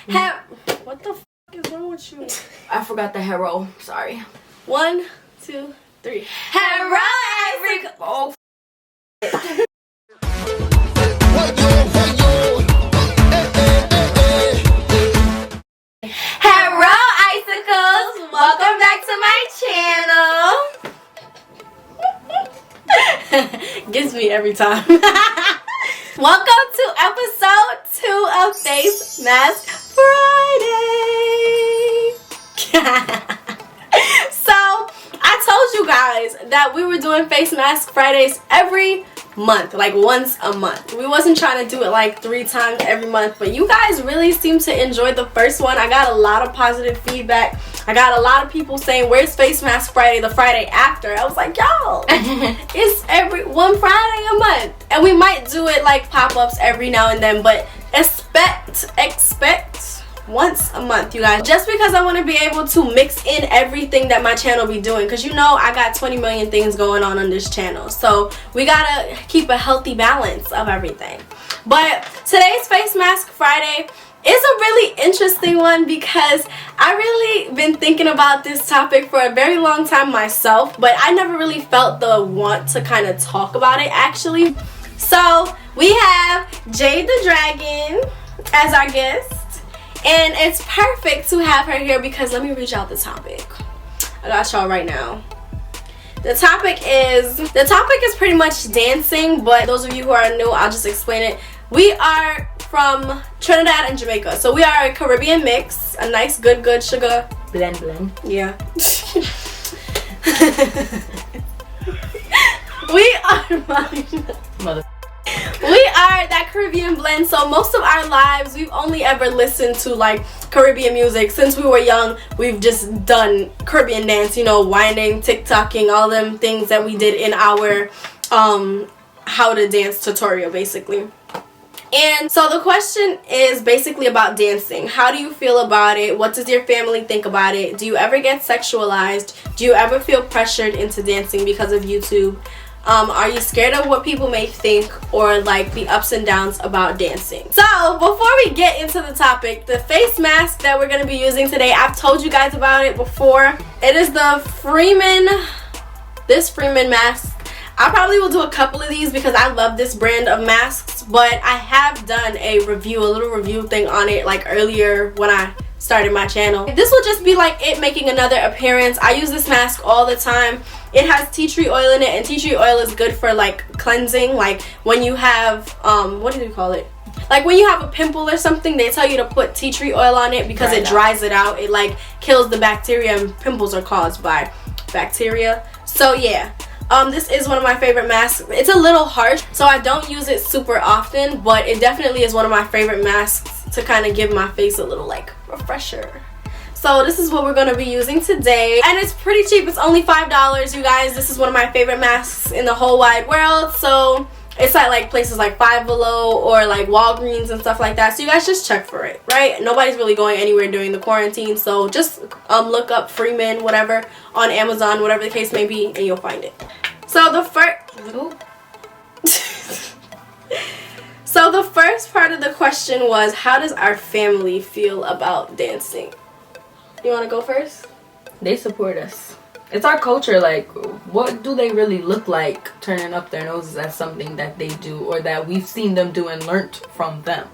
What the f is wrong with you? I forgot the Herro. Sorry. 1, 2, 3. Herro Africa. Oh. Herro icicles. Welcome back to my channel. Gets me every time. Welcome to episode 2 of Face Mask Friday. So, I told you guys that we were doing Face Mask Fridays every month, like once a month. We wasn't trying to do it like 3 times every month, but you guys really seem to enjoy the first one. I got a lot of positive feedback. I got a lot of people saying, where's Face Mask Friday, the Friday after? I was like, y'all, it's every one Friday a month. And we might do it like pop-ups every now and then, but expect once a month, you guys, just because I want to be able to mix in everything that my channel be doing, because you know I got 20 million things going on this channel, so we gotta keep a healthy balance of everything. But today's Face Mask Friday is a really interesting one because I really been thinking about this topic for a very long time myself, but I never really felt the want to kind of talk about it actually. So we have Jade the Dragon as our guest. And it's perfect to have her here because let me read y'all the topic. I got y'all right now. The topic is pretty much dancing, but those of you who are new, I'll just explain it. We are from Trinidad and Jamaica, so we are a Caribbean mix, a nice good sugar blend. Yeah. We are Mother. We are that Caribbean blend, so most of our lives we've only ever listened to like Caribbean music. Since we were young, we've just done Caribbean dance, you know, whining, TikToking, all them things that we did in our how to dance tutorial basically. And so the question is basically about dancing. How do you feel about it? What does your family think about it? Do you ever get sexualized? Do you ever feel pressured into dancing because of YouTube? Are you scared of what people may think, or like the ups and downs about dancing? So before we get into the topic, the face mask that we're going to be using today, I've told you guys about it before. It is the Freeman mask. I probably will do a couple of these because I love this brand of masks, but I have done a little review thing on it like earlier when I started my channel. This will just be like it making another appearance. I use this mask all the time. It has tea tree oil in it, and tea tree oil is good for like cleansing, like when you have what do you call it, like when you have a pimple or something, they tell you to put tea tree oil on it because it dries it out. It like kills the bacteria, and pimples are caused by bacteria. So yeah, this is one of my favorite masks. It's a little harsh, so I don't use it super often, but it definitely is one of my favorite masks to kind of give my face a little like refresher. So this is what we're going to be using today, and it's pretty cheap. It's only $5, you guys. This is one of my favorite masks in the whole wide world, so it's at like places like Five Below or like Walgreens and stuff like that, so you guys just check for it, right? Nobody's really going anywhere during the quarantine, so just look up Freeman whatever on Amazon, whatever the case may be, and you'll find it. So the first part of the question was, how does our family feel about dancing? You want to go first? They support us. It's our culture. Like, what do they really look like turning up their noses at something that they do or that we've seen them do and learnt from them?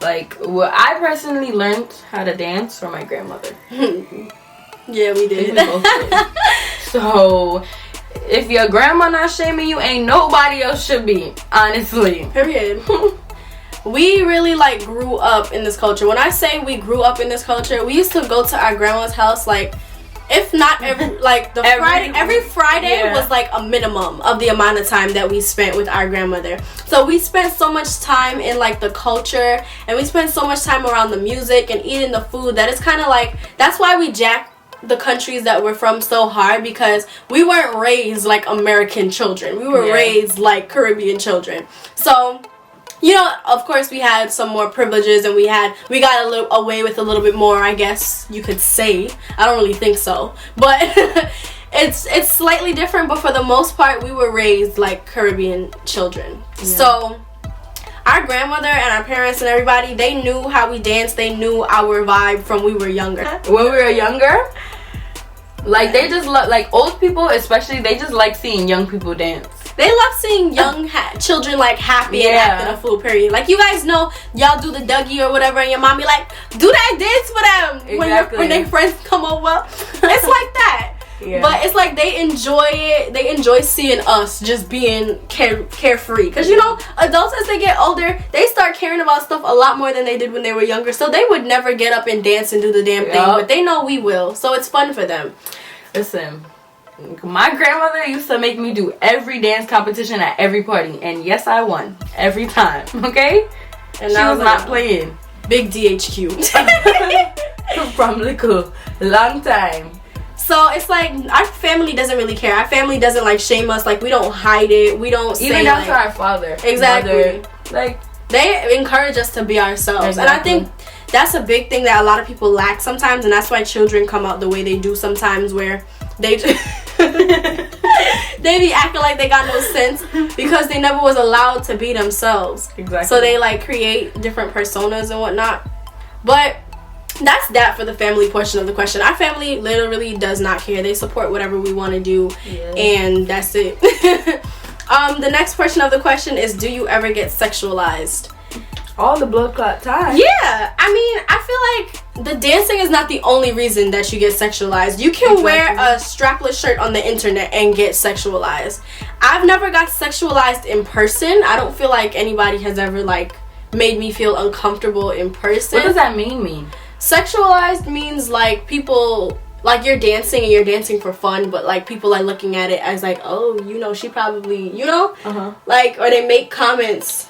Like, well, I personally learned how to dance from my grandmother. Yeah, we did. So if your grandma not shaming you, ain't nobody else should be, honestly. Period. We really like grew up in this culture. When I say we grew up in this culture, we used to go to our grandma's house like, if not every like every Friday was like a minimum of the amount of time that we spent with our grandmother. So we spent so much time in like the culture, and we spent so much time around the music and eating the food that it's kind of like, that's why we jack the countries that we're from so hard, because we weren't raised like American children. We were raised like Caribbean children. So you know, of course we had some more privileges, and we got away with a little bit more, I guess you could say. I don't really think so, but it's slightly different, but for the most part we were raised like Caribbean children. So our grandmother and our parents and everybody, they knew how we danced. They knew our vibe from we were younger. When we were younger, like they just like old people especially, they just like seeing young people dance. They love seeing young children like happy and acting a fool, period. Like you guys know, y'all do the Dougie or whatever and your mom be like, do that dance for them when their friends come over. It's like that. Yeah. But it's like they enjoy it. They enjoy seeing us just being carefree. Because, you know, adults as they get older, they start caring about stuff a lot more than they did when they were younger. So they would never get up and dance and do the damn thing. But they know we will. So it's fun for them. Listen, my grandmother used to make me do every dance competition at every party. And yes, I won. Every time. Okay? And she was not playing. Big DHQ. From the long time. So it's like our family doesn't really care. Our family doesn't like shame us. Like we don't hide it. We don't say even down to our father. Exactly. Mother, like they encourage us to be ourselves. Exactly. And I think that's a big thing that a lot of people lack sometimes, and that's why children come out the way they do sometimes, where they they be acting like they got no sense because they never was allowed to be themselves. Exactly. So they like create different personas and whatnot. But that's that for the family portion of the question. Our family literally does not care. They support whatever we want to do, and that's it. The next portion of the question is, do you ever get sexualized? All the blood clot time. Yeah, I mean, I feel like the dancing is not the only reason that you get sexualized. You can wear a strapless shirt on the internet and get sexualized. I've never got sexualized in person. I don't feel like anybody has ever like made me feel uncomfortable in person. What does that mean? Sexualized means like people, like you're dancing and you're dancing for fun, but like people are looking at it as like, oh, you know, she probably, you know, like, or they make comments.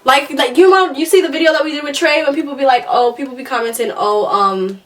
Like you know, you see the video that we did with Trey when people be like, oh, people be commenting, oh,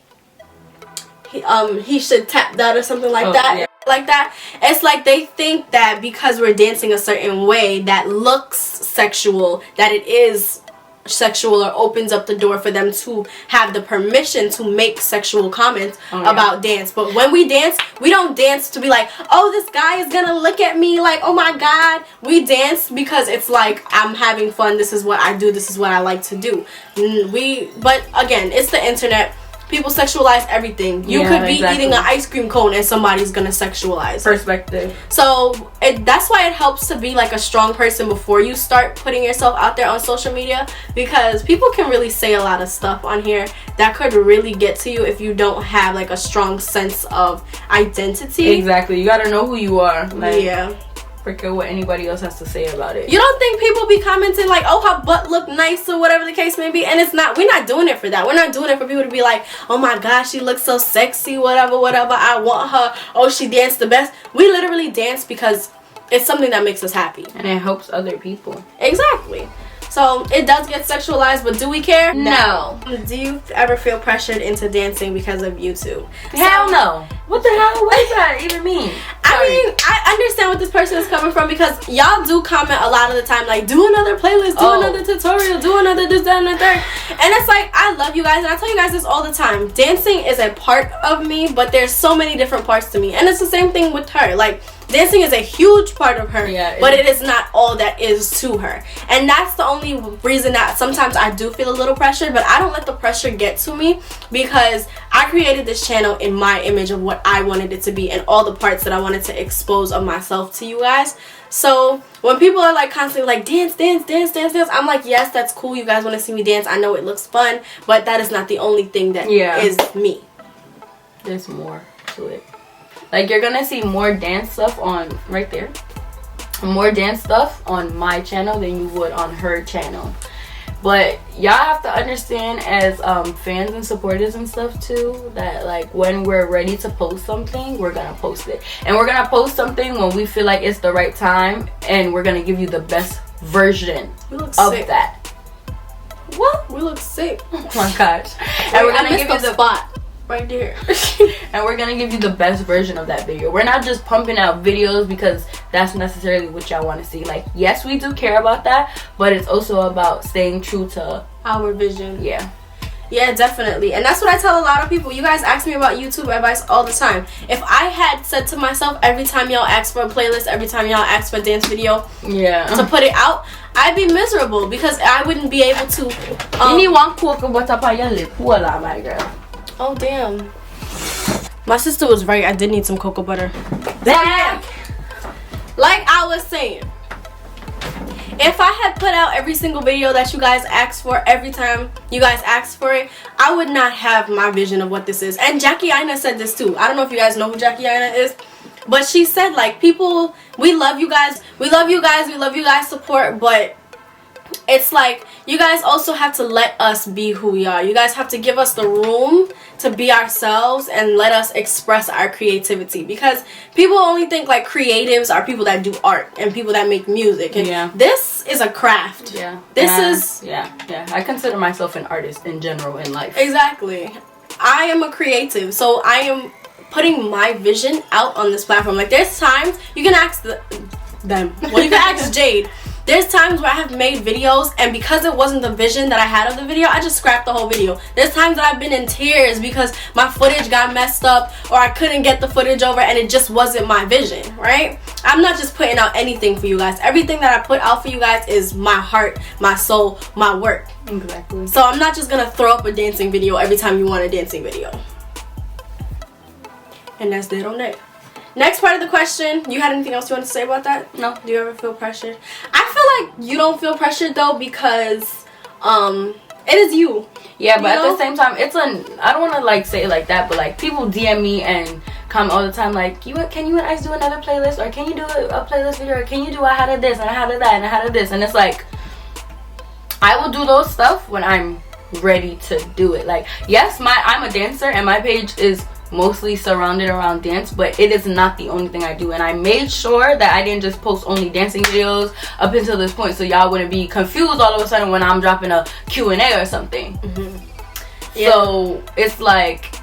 he should tap that or something like that. Yeah. Like that. It's like they think that because we're dancing a certain way that looks sexual, that it is sexual or opens up the door for them to have the permission to make sexual comments about dance. But when we dance, we don't dance to be like, oh, this guy is gonna look at me like, oh my god. We dance because it's like, I'm having fun, this is what I do, this is what I like to do. But again, it's the internet. People sexualize everything. You could be eating an ice cream cone and somebody's gonna sexualize perspective. So that's why it helps to be like a strong person before you start putting yourself out there on social media, because people can really say a lot of stuff on here that could really get to you if you don't have like a strong sense of identity. Exactly. You gotta know who you are. Like, yeah. Forget what anybody else has to say about it. You don't think people be commenting like, oh, her butt look nice or whatever the case may be? And it's not, we're not doing it for that. We're not doing it for people to be like, oh my gosh, she looks so sexy, whatever, I want her. Oh, she danced the best. We literally dance because it's something that makes us happy. And it helps other people. Exactly. So it does get sexualized, but do we care? No. Do you ever feel pressured into dancing because of YouTube? Hell no. What the hell? What does that even mean? I mean, I understand what this person is coming from, because y'all do comment a lot of the time like, do another playlist, do another tutorial, do another this, that, and the third. And it's like, I love you guys, and I tell you guys this all the time. Dancing is a part of me, but there's so many different parts to me. And it's the same thing with her. Like, dancing is a huge part of her, but it is not all that is to her. And that's the only reason that sometimes I do feel a little pressured, but I don't let the pressure get to me, because I created this channel in my image of what I wanted it to be and all the parts that I wanted to expose of myself to you guys. So when people are like constantly like, dance, dance, dance, dance, dance, I'm like, yes, that's cool. You guys want to see me dance. I know it looks fun, but that is not the only thing that is me. There's more to it. Like, you're gonna see more dance stuff on right there, more dance stuff on my channel than you would on her channel. But y'all have to understand, as fans and supporters and stuff too, that like when we're ready to post something, we're gonna post it. And we're gonna post something when we feel like it's the right time, and we're gonna give you the best version of that. What? We look sick. Oh my gosh. And we're gonna give you the spot right there. And we're gonna give you the best version of that video. We're not just pumping out videos because that's necessarily what y'all want to see. Like, yes, we do care about that, but it's also about staying true to our vision. Yeah. Yeah, definitely. And that's what I tell a lot of people. You guys ask me about YouTube advice all the time. If I had said to myself every time y'all ask for a playlist, every time y'all ask for a dance video to put it out, I'd be miserable because I wouldn't be able to. You need one cocoa butter on your lip. Voila, my girl. Oh, damn. My sister was right. I did need some cocoa butter. Back. Like I was saying, if I had put out every single video that you guys asked for every time you guys asked for it, I would not have my vision of what this is. And Jackie Ina said this too. I don't know if you guys know who Jackie Ina is, but she said, like, people, we love you guys. We love you guys. We love you guys' support, but it's like you guys also have to let us be who we are. You guys have to give us the room to be ourselves and let us express our creativity, because people only think like creatives are people that do art and people that make music, and this is a craft. I consider myself an artist in general in life. Exactly. I am a creative, so I am putting my vision out on this platform. Like, there's times you can ask them, well, you can ask Jade. There's times where I have made videos, and because it wasn't the vision that I had of the video, I just scrapped the whole video. There's times that I've been in tears because my footage got messed up, or I couldn't get the footage over and it just wasn't my vision, right? I'm not just putting out anything for you guys. Everything that I put out for you guys is my heart, my soul, my work. Exactly. So I'm not just gonna throw up a dancing video every time you want a dancing video. And that's it on that. Next part of the question, you had anything else you want to say about that? No. Do you ever feel pressured? I feel like you don't feel pressured though, because it is you. Yeah, but at the same time, it's I don't want to like say it like that, but like people DM me and comment all the time like, can you and Ice do another playlist, or can you do a playlist video, or can you do I had a this and I had a that and I had a this, and it's like, I will do those stuff when I'm ready to do it. Like, yes, I'm a dancer and my page is mostly surrounded around dance, but it is not the only thing I do, and I made sure that I didn't just post only dancing videos up until this point, so y'all wouldn't be confused all of a sudden when I'm dropping a Q&A or something. So it's like,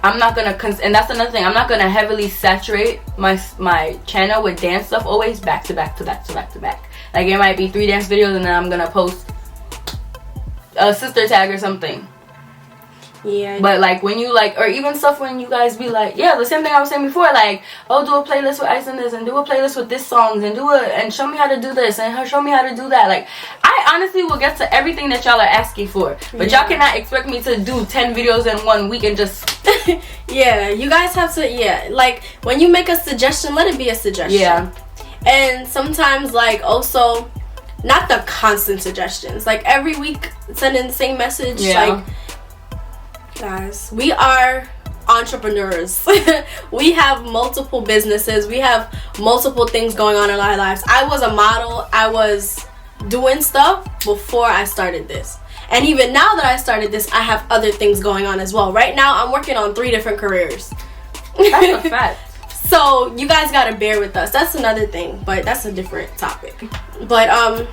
I'm not gonna and that's another thing, I'm not gonna heavily saturate my channel with dance stuff always back to back to back to back to back. Like, it might be 3 dance videos and then I'm gonna post a sister tag or something. Yeah. But like, when you like, or even stuff when you guys be like, yeah, the same thing I was saying before, like, oh, do a playlist with Ice and this, and do a playlist with this songs, and and show me how to do this, and show me how to do that. Like, I honestly will get to everything that y'all are asking for, but y'all cannot expect me to do 10 videos in 1 week and just yeah, you guys have to, like, when you make a suggestion, let it be a suggestion. Yeah. And sometimes, like, also, not the constant suggestions, like every week sending the same message. Like, guys, we are entrepreneurs. We have multiple businesses, we have multiple things going on in our lives. I was a model, I was doing stuff before I started this, and even now that I started this, I have other things going on as well. Right now I'm working on 3 different careers. That's a fact. So you guys gotta bear with us. That's another thing, but that's a different topic. But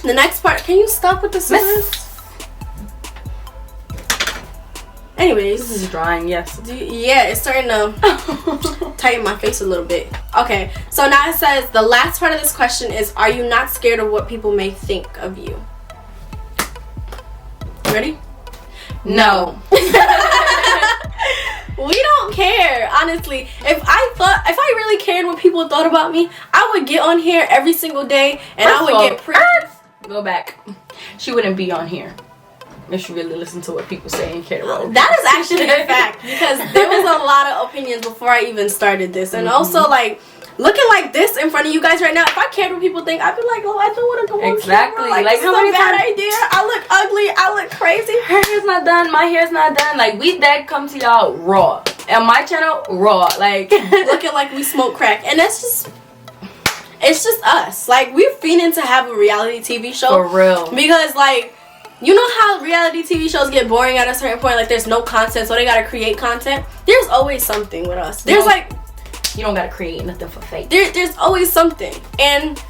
the next part, can you stop with the scissors? Anyways, this is drying. Yes. Yeah, it's starting to tighten my face a little bit. Okay, so now it says the last part of this question is, are you not scared of what people may think of you? Ready? No. We don't care, honestly. If I really cared what people thought about me, I would get on here every single day and I would get pretty. Go back. She wouldn't be on here if she really listened to what people say and cared about. That is actually a fact, because there was a lot of opinions before I even started this, and also, like, looking like this in front of you guys right now, if I cared what people think, I'd be like, oh, I don't want to go on camera. Like, this is a bad idea. I look ugly. I look crazy. Her hair's not done. My hair's not done. Like, we dead come to y'all raw. And my channel, raw. Like, looking like we smoke crack. And that's just, it's just us. Like, we're fiending to have a reality TV show. For real. Because, like, you know how reality TV shows get boring at a certain point? Like, there's no content, so they gotta create content. There's always something with us. There's, like, you don't gotta create nothing for fake. There's always something. And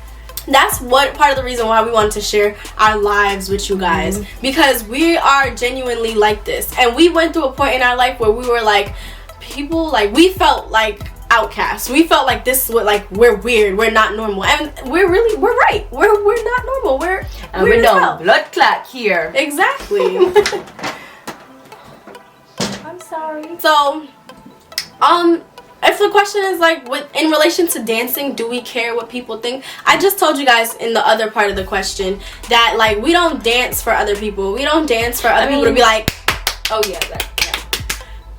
that's what part of the reason why we wanted to share our lives with you guys. Because we are genuinely like this. And we went through a point in our life where we were like, people, like, we felt like outcasts. We felt like this was like, we're weird, we're not normal, and we're right. We're not normal. We're don't blood clot here. Exactly. I'm sorry. So, if the question is like, in relation to dancing, do we care what people think? I just told you guys in the other part of the question that like we don't dance for other people. We don't dance for other people to be like, oh yeah,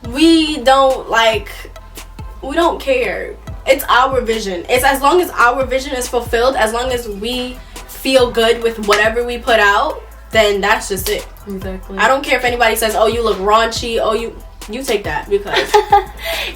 we don't care. It's our vision. It's as long as our vision is fulfilled, as long as we feel good with whatever we put out, then that's just it. Exactly. I don't care if anybody says, oh, you look raunchy, oh, you take that, because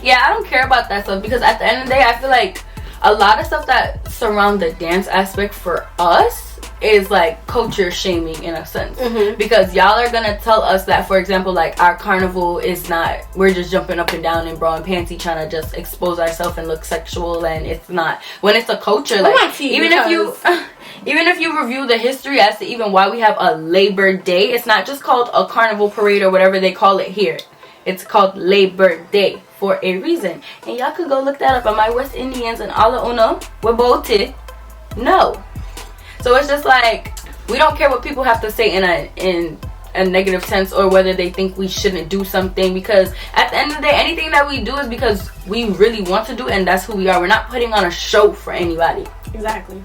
yeah, I don't care about that stuff, because at the end of the day, I feel like a lot of stuff that surround the dance aspect for us is like culture shaming in a sense, because y'all are gonna tell us that, for example, like our carnival is not, we're just jumping up and down in bra and panty trying to just expose ourselves and look sexual, and it's not, when it's a culture, like even if you review the history as to even why we have a Labor Day, it's not just called a carnival parade or whatever they call it here. It's called Labor Day for a reason. And y'all could go look that up. Am I West Indians and alla uno? We're both it. No. So it's just like, we don't care what people have to say in a negative sense, or whether they think we shouldn't do something, because at the end of the day, anything that we do is because we really want to do, and that's who we are. We're not putting on a show for anybody. Exactly.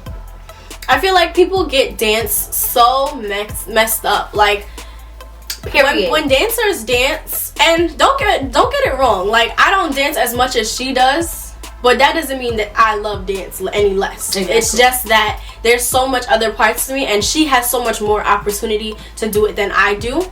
I feel like people get dance so messed up. Like, when dancers dance, and don't get it wrong, like I don't dance as much as she does, but that doesn't mean that I love dance any less. Exactly. It's just that there's so much other parts to me, and she has so much more opportunity to do it than I do.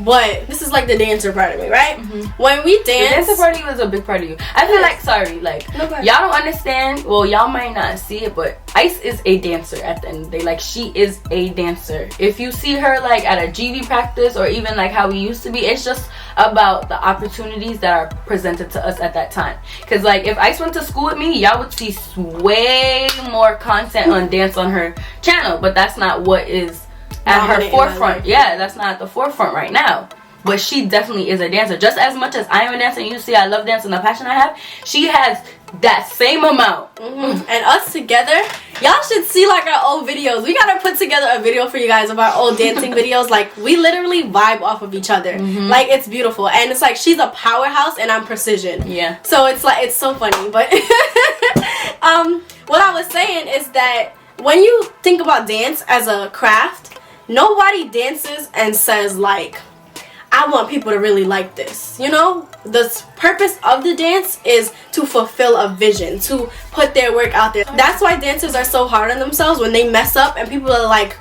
But this is like the dancer part of me, right? When we dance, the dancer part of you is a big part of you. I feel like, sorry, like y'all don't understand. Well, y'all might not see it, but Ice is a dancer at the end of the day. Like, she is a dancer. If you see her like at a GV practice, or even like how we used to be, it's just about the opportunities that are presented to us at that time. Because like if Ice went to school with me, y'all would see way more content on dance on her channel, but that's not what is at her forefront. Yeah, that's not at the forefront right now. But she definitely is a dancer. Just as much as I am a dancer, and you see I love dance and the passion I have, she has that same amount. And us together, y'all should see like our old videos. We gotta put together a video for you guys of our old dancing videos. Like, we literally vibe off of each other. Like, it's beautiful, and it's like she's a powerhouse and I'm precision. Yeah, so it's like, it's so funny. But what I was saying is that when you think about dance as a craft, nobody dances and says like, I want people to really like this. You know, the purpose of the dance is to fulfill a vision, to put their work out there. That's why dancers are so hard on themselves when they mess up and people are like,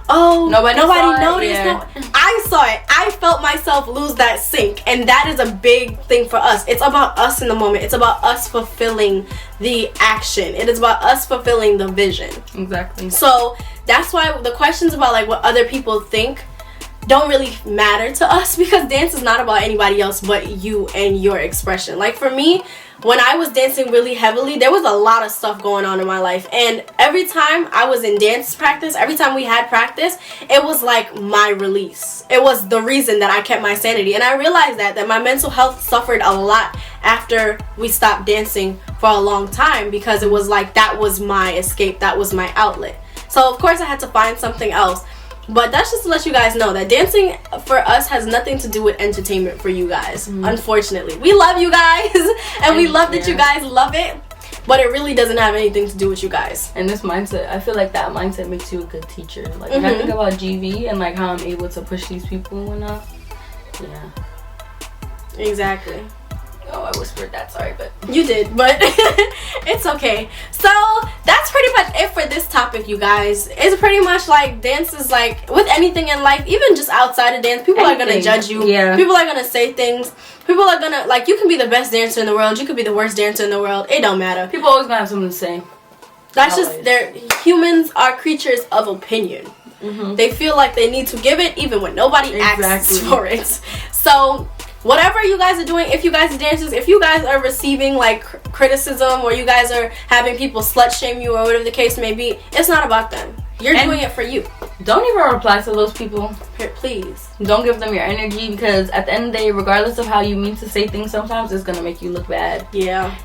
oh, nobody noticed. Yeah. I saw it. I felt myself lose that sync, and that is a big thing for us. It's about us in the moment. It's about us fulfilling the action. It is about us fulfilling the vision. Exactly. So that's why the questions about like what other people think don't really matter to us, because dance is not about anybody else but you and your expression. Like, for me, when I was dancing really heavily, there was a lot of stuff going on in my life, and every time I was in dance practice, every time we had practice, it was like my release. It was the reason that I kept my sanity, and I realized that my mental health suffered a lot after we stopped dancing for a long time, because it was like that was my escape, that was my outlet. So of course I had to find something else. But that's just to let you guys know that dancing for us has nothing to do with entertainment for you guys. Unfortunately, we love you guys, and we love that you guys love it, but it really doesn't have anything to do with you guys. And this mindset, I feel like that mindset makes you a good teacher. Like, when I think about GV and like how I'm able to push these people and whatnot, yeah, exactly. Oh, I whispered that, sorry, but you did, but it's okay. So that's pretty much it for this topic, you guys. It's pretty much like, dance is like with anything in life, even just outside of dance, people are gonna judge you. Yeah, people are gonna say things. People are gonna, like, you can be the best dancer in the world, you could be the worst dancer in the world, it don't matter. People always gonna have something to say. That's just, humans are creatures of opinion. They feel like they need to give it even when nobody asks for it. So whatever you guys are doing, if you guys are dancers, if you guys are receiving like criticism, or you guys are having people slut shame you, or whatever the case may be, it's not about them. You're doing it for you. Don't even reply to those people. Please. Don't give them your energy, because at the end of the day, regardless of how you mean to say things, sometimes it's going to make you look bad. Yeah.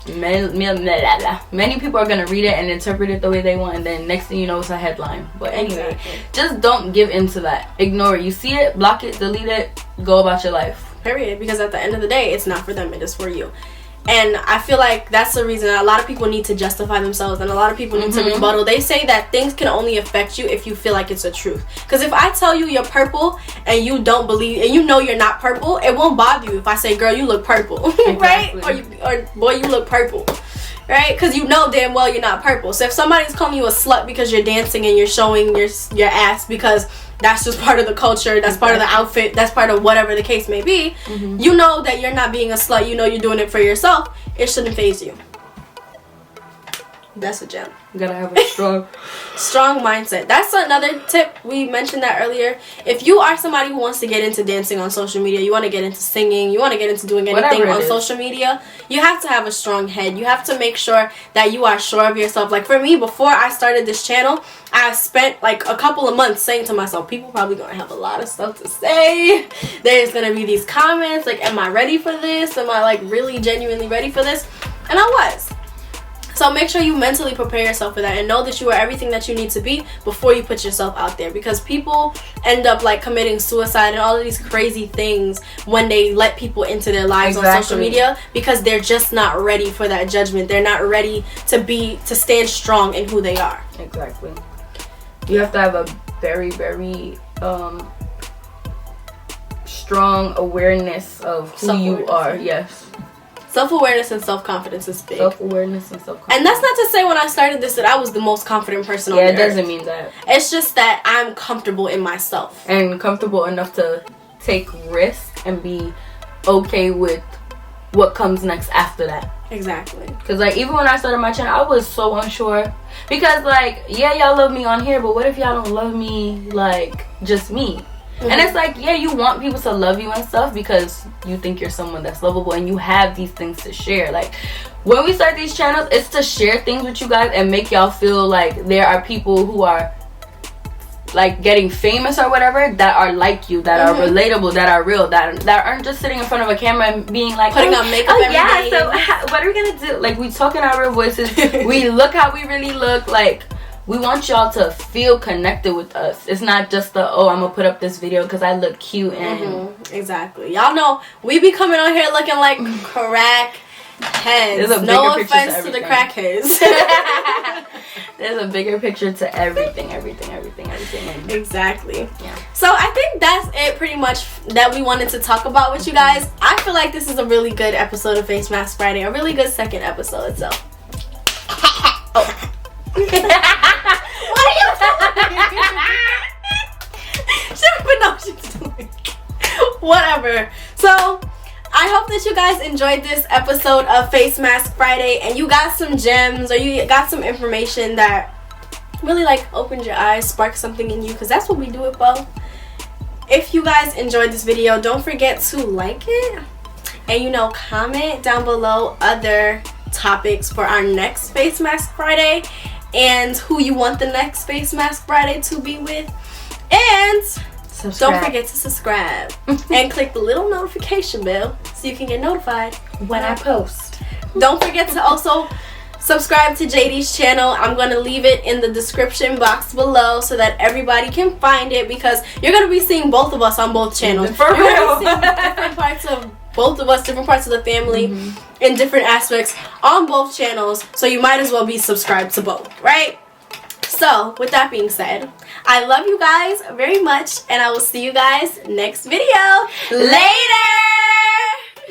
Many people are going to read it and interpret it the way they want, and then next thing you know, it's a headline. But anyway, just don't give in to that. Ignore it. You see it, block it, delete it. go about your life. Period. Because at the end of the day, it's not for them, it is for you. And I feel like that's the reason a lot of people need to justify themselves, and a lot of people need to rebuttal. They say that things can only affect you if you feel like it's the truth. Because if I tell you you're purple and you don't believe, and you know you're not purple, it won't bother you if I say, girl, you look purple. Right? Or boy, you look purple. Right? Because you know damn well you're not purple. So if somebody's calling you a slut because you're dancing and you're showing your ass because that's just part of the culture, that's part of the outfit, that's part of whatever the case may be, you know that you're not being a slut, you know you're doing it for yourself, it shouldn't faze you. That's a gem. You gotta have a strong mindset. That's another tip. We mentioned that earlier. If you are somebody who wants to get into dancing on social media, you want to get into singing, you want to get into doing anything on social media, you have to have a strong head. You have to make sure that you are sure of yourself. Like for me, before I started this channel, I spent like a couple of months saying to myself, people probably gonna have a lot of stuff to say. There's gonna be these comments like, am I ready for this? Am I like really genuinely ready for this? And I was. So make sure you mentally prepare yourself for that and know that you are everything that you need to be before you put yourself out there, because people end up like committing suicide and all of these crazy things when they let people into their lives on social media, because they're just not ready for that judgment. They're not ready to stand strong in who they are. Exactly. You have to have a very, very strong awareness of who you are. Yes. Self-awareness and self-confidence is big. Self-awareness and self-confidence. And that's not to say when I started this that I was the most confident person on the earth. Yeah, it doesn't mean that. It's just that I'm comfortable in myself. And comfortable enough to take risks and be okay with what comes next after that. Exactly. Because, like, even when I started my channel, I was so unsure. Because, like, yeah, y'all love me on here, but what if y'all don't love me, like, just me? And it's like, yeah, you want people to love you and stuff because you think you're someone that's lovable and you have these things to share. Like, when we start these channels, it's to share things with you guys and make y'all feel like there are people who are, like, getting famous or whatever that are like you, that are relatable, that are real, that aren't just sitting in front of a camera and being like, putting on makeup every day. So what are we gonna do? Like, we talk in our real voices. We look how we really look. Like, we want y'all to feel connected with us. It's not just the, oh, I'm gonna put up this video because I look cute and exactly. Y'all know we be coming on here looking like crack heads. No offense to the crackheads. There's a bigger picture to everything. Exactly. Yeah. So I think that's it pretty much that we wanted to talk about with you guys. I feel like this is a really good episode of Face Mask Friday. A really good second episode. So. What are you doing? She don't even know what she's doing. Whatever. So I hope that you guys enjoyed this episode of Face Mask Friday and you got some gems or you got some information that really like opened your eyes, sparked something in you, because that's what we do it for. If you guys enjoyed this video, don't forget to like it and, you know, comment down below other topics for our next Face Mask Friday and who you want the next Face Mask Friday to be with. And don't forget to subscribe and click the little notification bell so you can get notified when I post. Don't forget to also subscribe to Jadey's channel. I'm going to leave it in the description box below so that everybody can find it, because you're going to be seeing both of us on both channels. For real. You're going to be seeing different parts of both of us, different parts of the family in different aspects on both channels, so you might as well be subscribed to both, right? So with that being said, I love you guys very much and I will see you guys next video. Later!